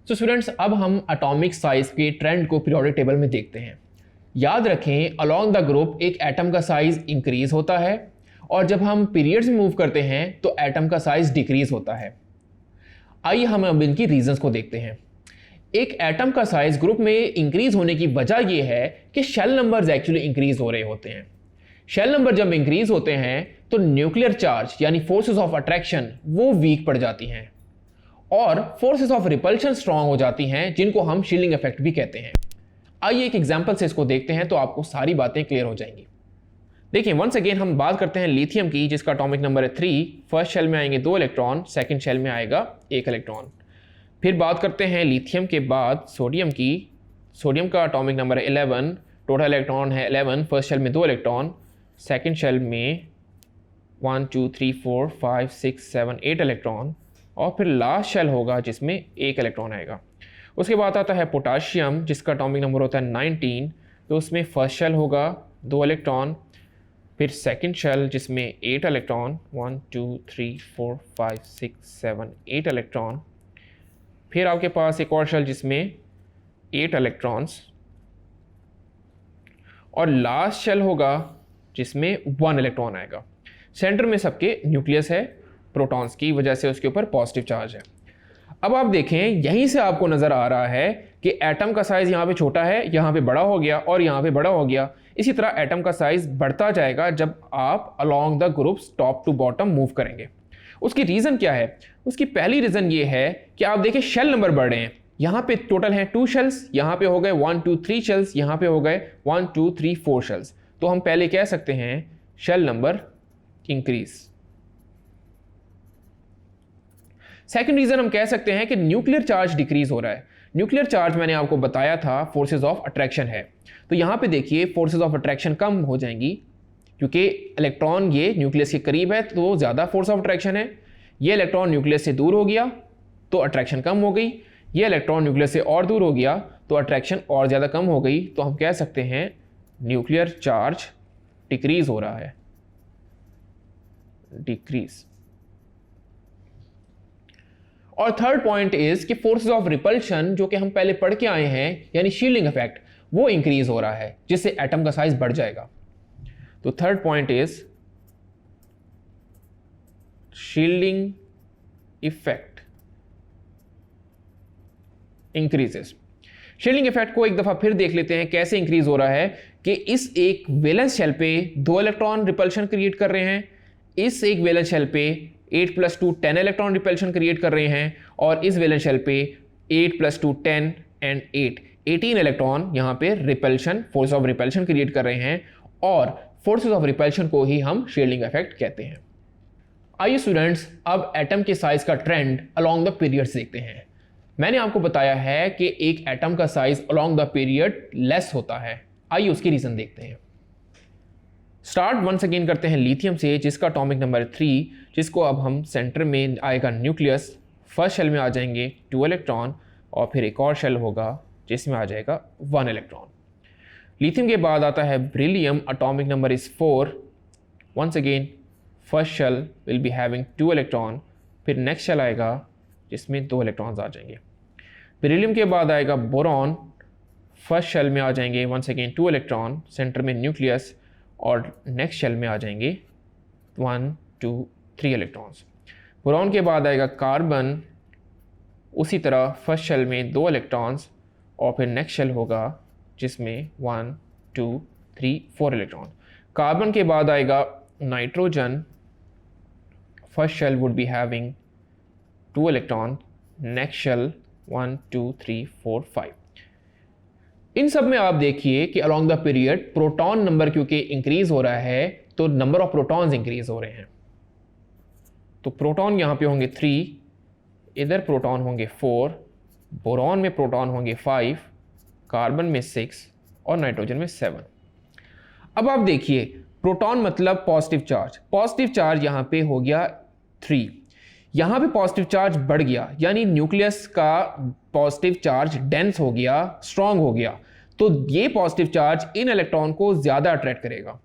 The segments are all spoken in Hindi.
तो स्टूडेंट्स अब हम एटॉमिक साइज के ट्रेंड को पीरियोडिक टेबल में देखते हैं। याद रखें अलोंग द ग्रुप एक एटम का साइज इंक्रीज होता है और जब हम पीरियड्स में मूव करते हैं तो एटम का साइज डिक्रीज होता है। आइए हम अब इनकी रीजंस को देखते हैं। एक एटम का साइज ग्रुप में इंक्रीज होने की वजह यह है कि शेल नंबर्स एक्चुअली इंक्रीज हो रहे होते हैं। शेल नंबर जब इंक्रीज होते हैं तो न्यूक्लियर चार्ज यानी फोर्सेस ऑफ अट्रैक्शन वो वीक पड़ जाती हैं और फोर्सेस ऑफ रिपल्शन स्ट्रांग हो जाती हैं, जिनको हम शील्डिंग इफेक्ट भी कहते हैं। आइए एक एग्जांपल से इसको देखते हैं तो आपको सारी बातें क्लियर हो जाएंगी। देखिए वंस अगेन हम बात करते हैं लिथियम की, जिसका एटॉमिक नंबर है 3। फर्स्ट शेल में आएंगे 2 इलेक्ट्रॉन, सेकंड शेल में आएगा 1 इलेक्ट्रॉन। फिर बात करते हैं लिथियम के बाद सोडियम की। सोडियम का एटॉमिक नंबर है 11, टोटल इलेक्ट्रॉन है 11। फर्स्ट शेल में 2 इलेक्ट्रॉन, सेकंड शेल में 1 2 3 4 5 6 7 8 इलेक्ट्रॉन और फिर लास्ट शेल होगा जिसमें 1 इलेक्ट्रॉन आएगा। उसके बाद आता है पोटाशियम, जिसका एटॉमिक नंबर होता है 19। तो उसमें फर्स्ट शेल होगा 2 इलेक्ट्रॉन, फिर सेकंड शेल जिसमें 8 इलेक्ट्रॉन, 1 2 3 4 5 6 7 8 इलेक्ट्रॉन। फिर आपके पास एक और शेल जिसमें 8 इलेक्ट्रॉन्स और लास्ट शेल होगा जिसमें 1 इलेक्ट्रॉन आएगा। सेंटर में सबके न्यूक्लियस है, प्रोटॉन्स की वजह से उसके ऊपर पॉजिटिव चार्ज है। अब आप देखें यहीं से आपको नजर आ रहा है कि एटम का साइज यहाँ पे छोटा है, यहाँ पे बड़ा हो गया और यहाँ पे बड़ा हो गया। इसी तरह एटम का साइज बढ़ता जाएगा जब आप along the groups top to bottom move करेंगे। उसकी रीजन क्या है? उसकी पहली रीजन ये है कि आप देखें शेल नंबर बढ़ रहे हैं। यहाँ पे टोटल हैं 2 शेल्स, यहाँ पे हो गए 1 2 3 शेल्स, यहाँ पे हो गए 1 2 3 4 शेल्स। तो हम पहले कह सकते हैं shell number increase. Second reason हम कह सकते हैं कि न्यूक्लियर चार्ज डिक्रीज हो रहा है। न्यूक्लियर चार्ज मैंने आपको बताया था फोर्सेस ऑफ अट्रैक्शन है, तो यहां पे देखिए फोर्सेस ऑफ अट्रैक्शन कम हो जाएंगी क्योंकि इलेक्ट्रॉन ये न्यूक्लियस के करीब है तो ज़्यादा फोर्स ऑफ अट्रैक्शन है। ये इलेक्ट्रॉन न्यूक्लियस से दूर हो गया तो अट्रैक्शन कम हो गई। ये इलेक्ट्रॉन न्यूक्लियस से और दूर हो गया तो अट्रैक्शन और ज़्यादा कम हो गई। तो हम कह सकते हैं न्यूक्लियर चार्ज डिक्रीज हो रहा है, डिक्रीज। और थर्ड पॉइंट इज कि फोर्सेस ऑफ रिपल्शन जो कि हम पहले पढ़ के आए हैं यानी शील्डिंग इफेक्ट वो इंक्रीज हो रहा है, जिससे एटम का साइज बढ़ जाएगा। तो third point is shielding effect increases. Shielding effect को एक दफा फिर देख लेते हैं कैसे इंक्रीज हो रहा है कि इस एक वैलेंस शेल पे 2 इलेक्ट्रॉन रिपल्शन क्रिएट कर रहे हैं, इस एक वैलेंस शेल पे 8 + 2 10 इलेक्ट्रॉन रिपल्शन क्रिएट कर रहे हैं और इस वैलेंस शेल पे 8 + 2 10 एंड 8 18 इलेक्ट्रॉन यहाँ पे repulsion force of repulsion create कर रहे हैं और फोर्सेस ऑफ रिपल्शन को ही हम शील्डिंग इफेक्ट कहते हैं। आइए स्टूडेंट्स अब एटम के साइज का ट्रेंड अलोंग द पीरियड्स देखते हैं। मैंने आपको बताया है कि एक एटम का size along the period less होता है। आइए उसकी रीजन देखते हैं। स्टार्ट वंस अगेन करते हैं लिथियम से, जिसका एटॉमिक नंबर 3, जिसको अब हम सेंटर में आएगा न्यूक्लियस। फर्स्ट शेल में आ जाएंगे 2 इलेक्ट्रॉन और फिर एक और शेल होगा जिसमें आ जाएगा 1 इलेक्ट्रॉन। लिथियम के बाद आता है beryllium, atomic number is 4। Once again first shell will be having 2 electron, फिर नेक्स्ट शेल आएगा जिसमें 2 इलेक्ट्रॉन्स आ जाएंगे। बेरिलियम के बाद आएगा बोरॉन। फर्स्ट शेल में आ जाएंगे वंस अगेन 2 इलेक्ट्रॉन, सेंटर में न्यूक्लियस और नेक्स्ट शेल में आ जाएंगे 1 2 3 इलेक्ट्रॉन्स। बोरॉन के बाद आएगा कार्बन, उसी तरह फर्स्ट शेल में 2 इलेक्ट्रॉन्स और फिर नेक्स्ट शेल होगा जिसमें 1 2 3 4 इलेक्ट्रॉन। कार्बन के बाद आएगा nitrogen. First shell would be having 2 electron, next shell 1 2 3 4 5। इन सब में आप देखिए कि along the period proton number क्योंकि इंक्रीज हो रहा है तो नंबर ऑफ प्रोटॉन्स इंक्रीज हो रहे हैं। तो प्रोटॉन यहाँ पे होंगे 3, इधर प्रोटॉन होंगे 4, बोरॉन में प्रोटॉन होंगे 5, कार्बन में 6 और नाइट्रोजन में 7। अब आप देखिए प्रोटॉन मतलब पॉजिटिव चार्ज। पॉजिटिव चार्ज यहाँ पे हो गया 3, यहाँ पे पॉजिटिव चार्ज बढ़ गया यानी न्यूक्लियस का पॉजिटिव चार्ज डेंस हो गया, स्ट्रांग हो गया। तो ये पॉजिटिव चार्ज इन इलेक्ट्रॉन को ज़्यादा अट्रैक्ट करेगा।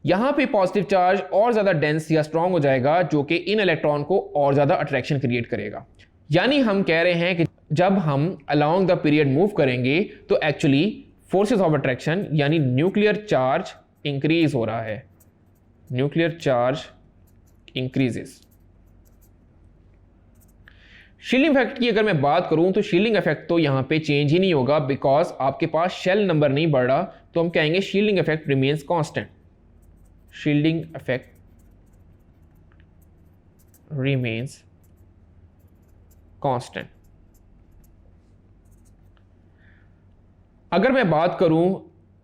यहाँ पे पॉजिटिव चार्ज और ज़्यादा डेंस या स्ट्रांग हो जाएगा जो कि इन इलेक्ट्रॉन को और ज़्यादा अट्रैक्शन क्रिएट करेगा। यानी हम कह रहे हैं कि जब हम अलोंग द पीरियड मूव करेंगे तो एक्चुअली फोर्सेस ऑफ अट्रैक्शन यानी न्यूक्लियर चार्ज इंक्रीज हो रहा है, nuclear charge increases. Shielding effect की अगर मैं बात करूं तो शील्डिंग इफेक्ट तो यहां पे चेंज ही नहीं होगा, बिकॉज आपके पास शेल नंबर नहीं बढ़ रहा, तो हम कहेंगे shielding effect remains constant, shielding effect remains constant. अगर मैं बात करूं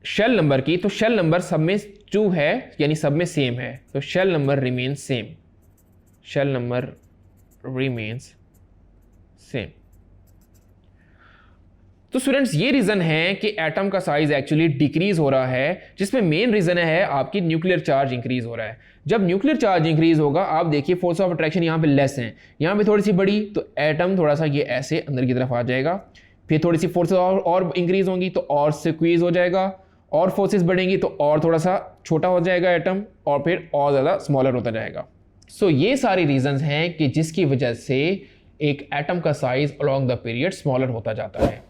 शेल नंबर की, तो शेल नंबर सब में 2 है, यानी सब में सेम है, तो shell number remains same, shell number remains same. तो स्टूडेंट्स ये रीजन है कि एटम का साइज एक्चुअली डिक्रीज हो रहा है, जिसमें मेन रीजन है आपकी न्यूक्लियर चार्ज इंक्रीज हो रहा है। जब न्यूक्लियर चार्ज इंक्रीज होगा, आप देखिए फोर्स ऑफ अट्रैक्शन यहां पे लेस है, यहां पे थोड़ी सी बड़ी, तो एटम थोड़ा सा ये ऐसे अंदर की तरफ आ जाएगा, फिर थोड़ी सी फोर्सेस और इंक्रीज होंगी तो और स्क्वीज हो जाएगा, और फोर्सेस बढ़ेंगी तो और थोड़ा सा छोटा हो जाएगा एटम, और फिर और ज़्यादा स्मॉलर होता जाएगा। सो ये सारी रीजंस हैं कि जिसकी वजह से एक एटम का size along the period smaller होता जाता है।